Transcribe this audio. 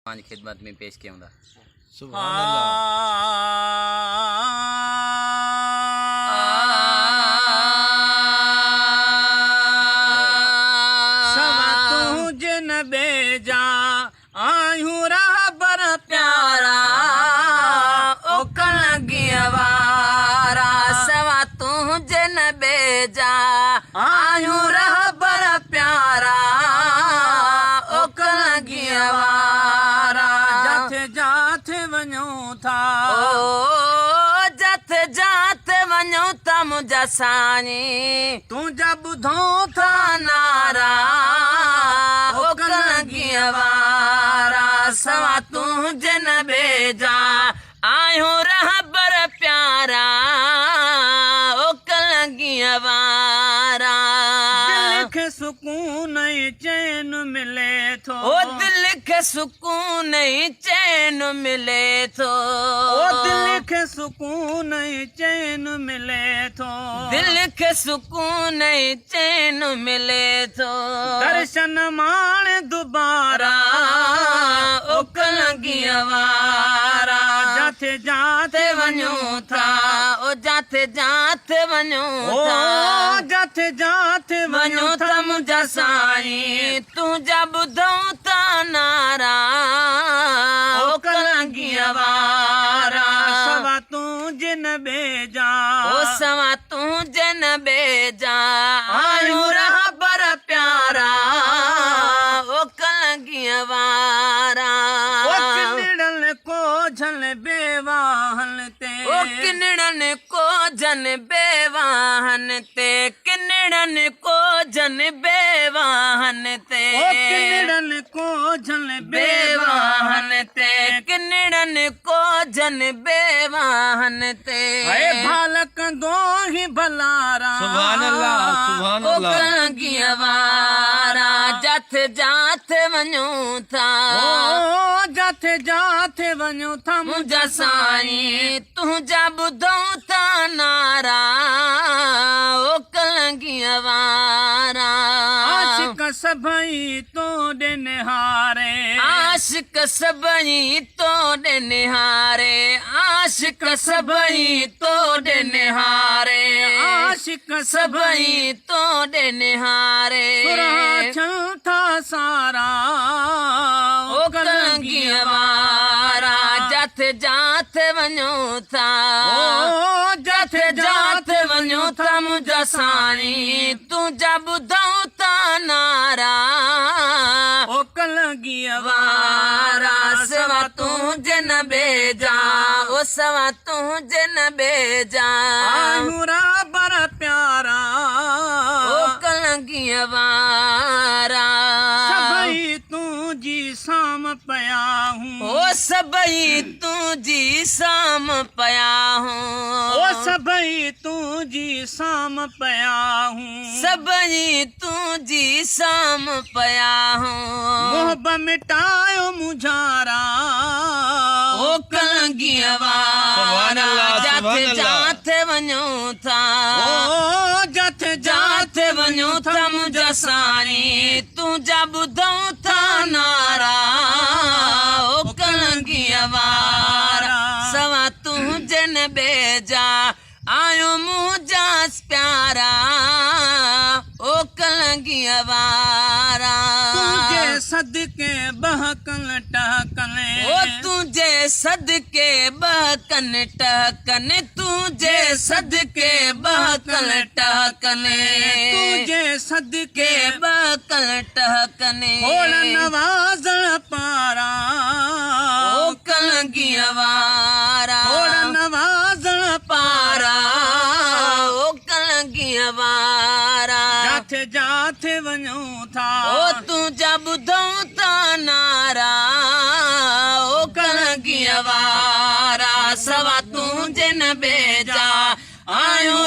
पांच खिदमत में पेश किया हुआ। सुभान अल्लाह। सवा तू जिन बेजा आयूं रहबर प्यारा ओ कलंगियवारा। सवा तू जिन बेजा आयूं रहबर प्यारा ओ कलंगियवारा। जाथे जाथे वञूं था ओ जथ जात वञो त मुंहिंजा साईं तुंहिंजा ॿुधूं था नारा ओ कलंगियवारा। सवा तू जिन बेजा आयो रहबर प्यारा ओ कलंगियवारा। दिल खे सुकून ऐं चैन मिले थो ओ दिल खे सुकून ऐं चैन मिले थो। ओ दिल खे सुकून ऐं चैन मिले थो। दिल खे सुकून ऐं चैन मिले थो। दर्शन माणे दुबारा ओ कलंगियवारा। जाथे जाथे वञूं था ओ जाथे जाथे वञूं ओ था। जाथे जाथे वञो त मुंहिंजा साईं तुंहिंजा ॿुधूं था नारा ओ कलंगियवारा। सवा तूं जिन बेजा ओ सवा तू जिन बेजा आयूं रहबर प्यारा ओ कलंगियवारा। ओ किनड़न को झल बेवाहन ते ओ किनड़न को जन बेवाहन ते किनड़न को जन बेवाहन ते ओ किनड़न को झल बेवाहन ते किनड़न को जन बेवाहन ते। हाय भालक दो ही भलारा सुभान अल्लाह, सुभान ओ कलंगियवारा। जथ जाथ वञूं था ओ जाथे जाथे वञूं था मुंहिंजा साईं तुंहिंजा ॿुधूं था नारा ओ कलंगियवारा। आशिक सभई तोड़े निहारे आशिक सभई तोड़े निहारे आशिक सभई तोड़े निहारे आशिक सभई तोड़े निहारे। सुराछन था सारा ओ कलंगियवारा। जथ जाथ वञूं था ओ जथ जाथ वञूं था मुंहिंजा साईं तुंहिंजा ॿुधूं था नारा ओ कलंगियवारा। वारा। सवा तू जिन बेजा ओ सवा तू जिन बेजा आयूं रहबर प्यारा ओ कलंगियवारा। सभई तुंहिंजी साम पया हूं ओ सभई तुंहिंजी साम पया हूं ओ सभई तुंहिंजी साम पया हूं सभई तुंहिंजी साम पया हूं। मोहब मिटायो मुझारा ओ कलंगियवारा। जाथे जाथे वञूं था ओ जाथे जाथे वञूं था मुंहिंजा साईं तुंहिंजा ॿुधूं था नारा ओ कलंगियवारा। सवा तू जिन बेजा आयो मुंहिंजा प्यारा ओ कलंगियवारा। तुझे सदके बहकन टहकन ओ तुझे सदके बहकन टहकन तुझे सदके बहकन टहकन तुझे सदके बहकन टहकन खोड़ नवाज़ण पारा ओ कलंगियवारा। खोड़ नवाज़ण पारा ओ कलंगियवारा। जाथे जाथे वञूं था ओ तुंहिंजा ॿुधूं था नारा ओ कलंगियवारा। सवा तू जिन बेजा आयूं